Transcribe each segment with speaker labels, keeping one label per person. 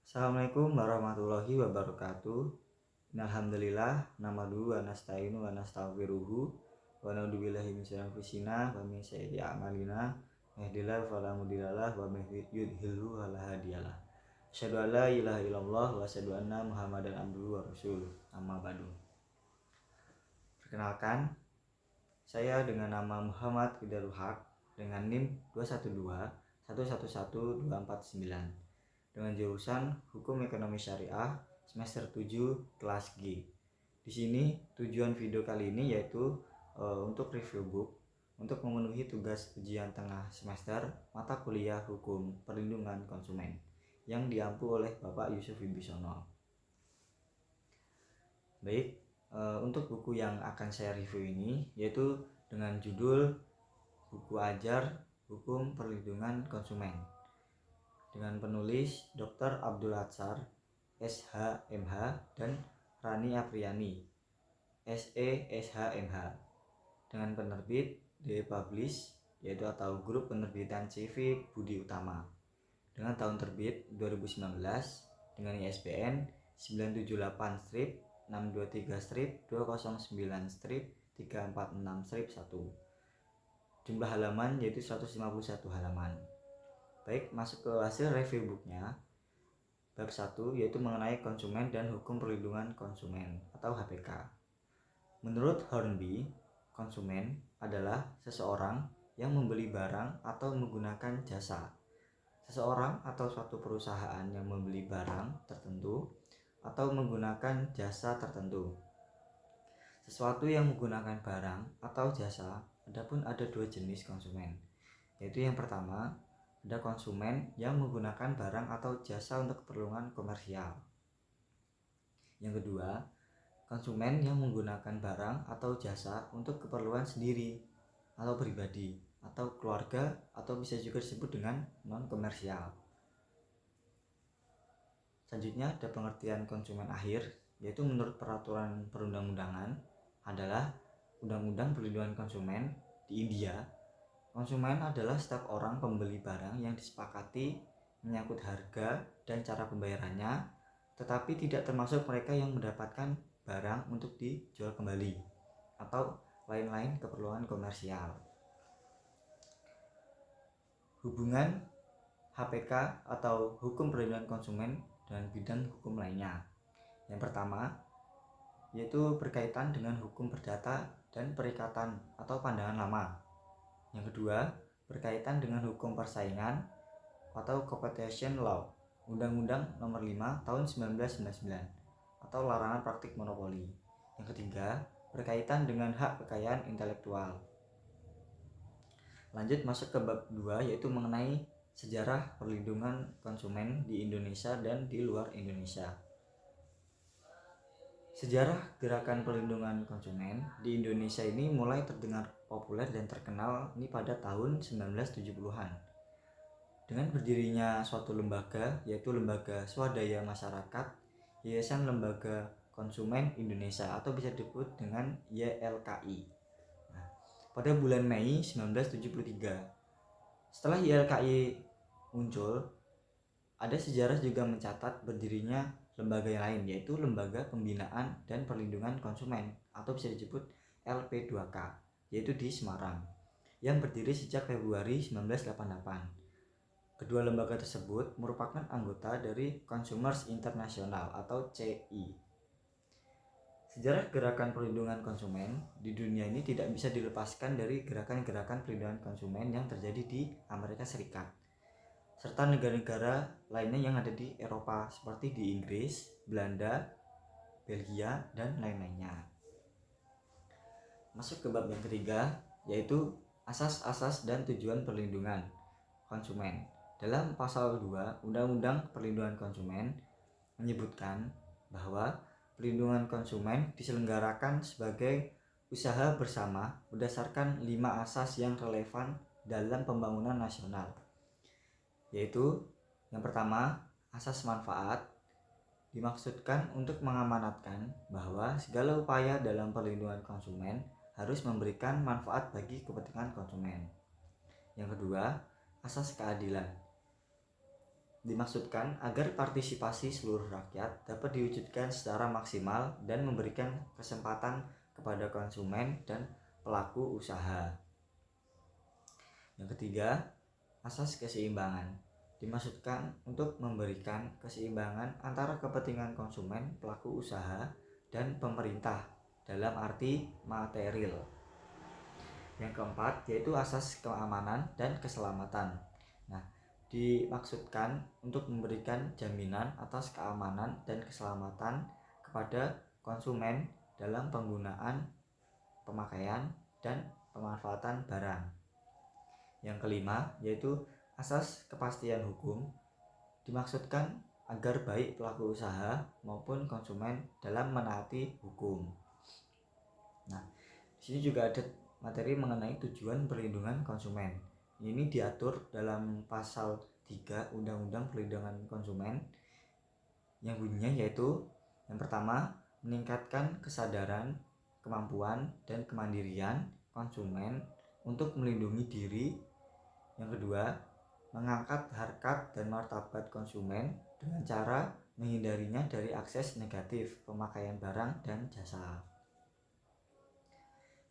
Speaker 1: Assalamualaikum warahmatullahi wabarakatuh. Alhamdulillah, nahmaduhu wa nasta'inu wa nastaghfiruhu wa na'udzubillahi min syururi anfusina wa min sayyiati a'malina. Yahdihillahu fala mudhillalah wa may yudhlilhu fala hadiyalah. Asyhadu an la ilaha illallah wa asyhadu anna Muhammadan abduhu wa rasuluh. Amma ba'du. Perkenalkan, saya dengan nama Muhammad Fidarul Haq dengan NIM 212111249 dengan jurusan Hukum Ekonomi Syariah semester 7 kelas G. Di sini tujuan video kali ini yaitu untuk review book untuk memenuhi tugas ujian tengah semester mata kuliah Hukum Perlindungan Konsumen yang diampu oleh Bapak Yusuf Wibisono. Baik, untuk buku yang akan saya review ini yaitu dengan judul Buku Ajar Hukum Perlindungan Konsumen dengan penulis Dr. Abdul Atsar, SH.MH dan Rani Apriani, SE SH.MH dengan penerbit The Publish yaitu atau Grup Penerbitan CV Budi Utama dengan tahun terbit 2019 dengan ISBN 978-203-209-346-1. Jumlah halaman yaitu 151 halaman. Baik, masuk ke hasil review booknya. Bab 1 yaitu mengenai konsumen dan hukum perlindungan konsumen atau HPK. Menurut Hornby, konsumen adalah seseorang yang membeli barang atau menggunakan jasa. Seseorang atau suatu perusahaan yang membeli barang tertentu atau menggunakan jasa tertentu. Sesuatu yang menggunakan barang atau jasa, adapun ada dua jenis konsumen, yaitu yang pertama ada konsumen yang menggunakan barang atau jasa untuk keperluan komersial. Yang kedua, konsumen yang menggunakan barang atau jasa untuk keperluan sendiri atau pribadi atau keluarga atau bisa juga disebut dengan non-komersial. Selanjutnya ada pengertian konsumen akhir, yaitu menurut peraturan perundang-undangan adalah Undang-Undang Perlindungan Konsumen di India. Konsumen adalah setiap orang pembeli barang yang disepakati menyangkut harga dan cara pembayarannya, tetapi tidak termasuk mereka yang mendapatkan barang untuk dijual kembali atau lain-lain keperluan komersial. Hubungan HPK atau Hukum Perlindungan Konsumen dan bidang hukum lainnya. Yang pertama, yaitu berkaitan dengan hukum perdata dan perikatan atau pandangan lama. Yang kedua, berkaitan dengan hukum persaingan atau competition law, Undang-Undang Nomor 5 Tahun 1999 atau larangan praktik monopoli. Yang ketiga, berkaitan dengan hak kekayaan intelektual. Lanjut masuk ke bab 2 yaitu mengenai sejarah perlindungan konsumen di Indonesia dan di luar Indonesia. Sejarah gerakan perlindungan konsumen di Indonesia ini mulai terdengar populer dan terkenal ini pada tahun 1970-an. Dengan berdirinya suatu lembaga yaitu Lembaga Swadaya Masyarakat Yayasan Lembaga Konsumen Indonesia atau bisa disebut dengan YLKI. Pada bulan Mei 1973. Setelah YLKI muncul, ada sejarah juga mencatat berdirinya lembaga yang lain yaitu Lembaga Pembinaan dan Perlindungan Konsumen atau bisa disebut LP2K yaitu di Semarang yang berdiri sejak Februari 1988. Kedua lembaga tersebut merupakan anggota dari Consumers International atau CI. Sejarah gerakan perlindungan konsumen di dunia ini tidak bisa dilepaskan dari gerakan-gerakan perlindungan konsumen yang terjadi di Amerika Serikat serta negara-negara lainnya yang ada di Eropa seperti di Inggris, Belanda, Belgia, dan lain-lainnya. Masuk ke bab yang ketiga yaitu asas-asas dan tujuan perlindungan konsumen. Dalam pasal 2 Undang-Undang Perlindungan Konsumen menyebutkan bahwa perlindungan konsumen diselenggarakan sebagai usaha bersama berdasarkan 5 asas yang relevan dalam pembangunan nasional, yaitu yang pertama, asas manfaat dimaksudkan untuk mengamanatkan bahwa segala upaya dalam perlindungan konsumen harus memberikan manfaat bagi kepentingan konsumen. Yang kedua, asas keadilan dimaksudkan agar partisipasi seluruh rakyat dapat diwujudkan secara maksimal dan memberikan kesempatan kepada konsumen dan pelaku usaha. Yang ketiga, asas keseimbangan dimaksudkan untuk memberikan keseimbangan antara kepentingan konsumen, pelaku usaha, dan pemerintah dalam arti material. Yang keempat yaitu asas keamanan dan keselamatan. Nah, dimaksudkan untuk memberikan jaminan atas keamanan dan keselamatan kepada konsumen dalam penggunaan, pemakaian, dan pemanfaatan barang. Yang kelima yaitu asas kepastian hukum, dimaksudkan agar baik pelaku usaha maupun konsumen dalam menaati hukum. Nah, di sini juga ada materi mengenai tujuan perlindungan konsumen. Ini diatur dalam pasal 3 Undang-Undang Perlindungan Konsumen yang bunyinya yaitu yang pertama, meningkatkan kesadaran, kemampuan, dan kemandirian konsumen untuk melindungi diri. Yang kedua, mengangkat harkat dan martabat konsumen dengan cara menghindarinya dari akses negatif pemakaian barang dan jasa.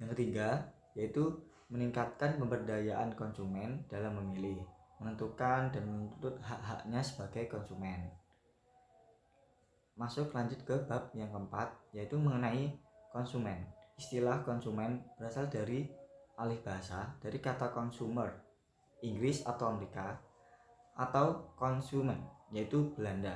Speaker 1: Yang ketiga, yaitu meningkatkan pemberdayaan konsumen dalam memilih, menentukan dan menuntut hak-haknya sebagai konsumen. Masuk lanjut ke bab yang keempat, yaitu mengenai konsumen. Istilah konsumen berasal dari alih bahasa dari kata consumer Inggris atau Amerika, atau konsumen yaitu Belanda.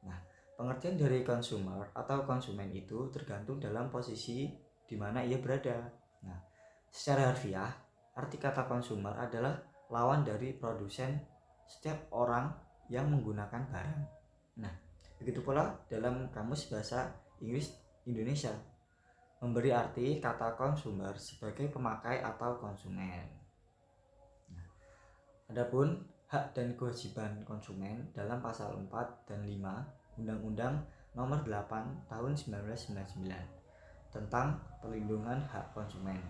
Speaker 1: Nah, pengertian dari consumer atau konsumen itu tergantung dalam posisi di mana ia berada. Nah, secara harfiah, arti kata consumer adalah lawan dari produsen, setiap orang yang menggunakan barang. Nah, begitu pula dalam Kamus Bahasa Inggris Indonesia memberi arti kata consumer sebagai pemakai atau konsumen. Adapun hak dan kewajiban konsumen dalam pasal 4 dan 5 Undang-Undang Nomor 8 Tahun 1999 tentang perlindungan hak konsumen.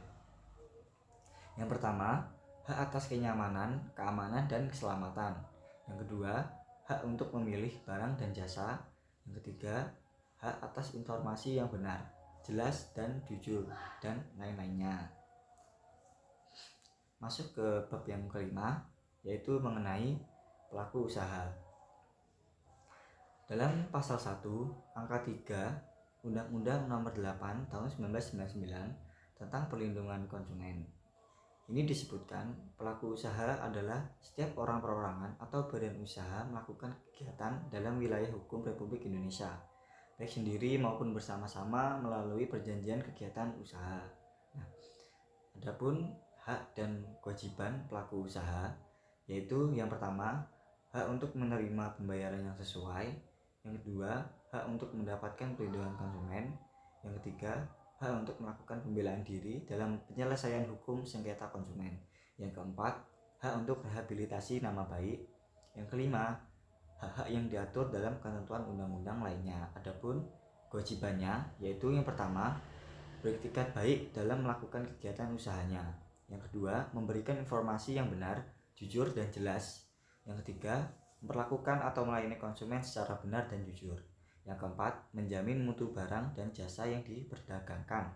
Speaker 1: Yang pertama, hak atas kenyamanan, keamanan, dan keselamatan. Yang kedua, hak untuk memilih barang dan jasa. Yang ketiga, hak atas informasi yang benar, jelas, dan jujur, dan lain-lainnya. Masuk ke bab yang kelima, yaitu mengenai pelaku usaha. Dalam pasal 1 angka 3 Undang-Undang Nomor 8 Tahun 1999 tentang perlindungan konsumen, ini disebutkan pelaku usaha adalah setiap orang perorangan atau badan usaha melakukan kegiatan dalam wilayah hukum Republik Indonesia, baik sendiri maupun bersama-sama melalui perjanjian kegiatan usaha. Nah, adapun hak dan kewajiban pelaku usaha, yaitu yang pertama, hak untuk menerima pembayaran yang sesuai. Yang kedua, hak untuk mendapatkan perlindungan konsumen. Yang ketiga, hak untuk melakukan pembelaan diri dalam penyelesaian hukum sengketa konsumen. Yang keempat, hak untuk rehabilitasi nama baik. Yang kelima, hak-hak yang diatur dalam ketentuan undang-undang lainnya. Adapun kewajibannya, yaitu yang pertama, beretikat baik dalam melakukan kegiatan usahanya. Yang kedua, memberikan informasi yang benar, jujur, dan jelas. Yang ketiga, memperlakukan atau melayani konsumen secara benar dan jujur. Yang keempat, menjamin mutu barang dan jasa yang diperdagangkan.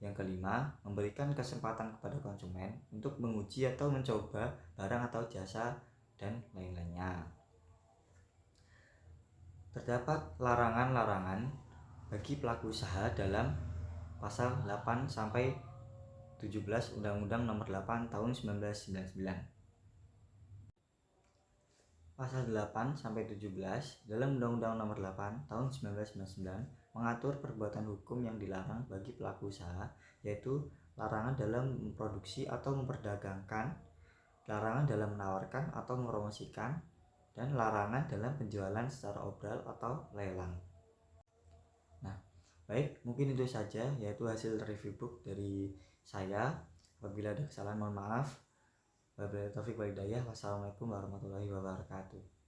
Speaker 1: Yang kelima, memberikan kesempatan kepada konsumen untuk menguji atau mencoba barang atau jasa dan lain-lainnya. Terdapat larangan-larangan bagi pelaku usaha dalam pasal 8 sampai 17 Undang-Undang Nomor 8 Tahun 1999. Pasal 8 sampai 17 dalam Undang-Undang Nomor 8 Tahun 1999 mengatur perbuatan hukum yang dilarang bagi pelaku usaha, yaitu larangan dalam memproduksi atau memperdagangkan, larangan dalam menawarkan atau mempromosikan, dan larangan dalam penjualan secara obral atau lelang. Nah, baik, mungkin itu saja yaitu hasil review book dari saya. Apabila ada kesalahan mohon maaf. Wabillahi taufiq wal hidayah. Wassalamualaikum warahmatullahi wabarakatuh.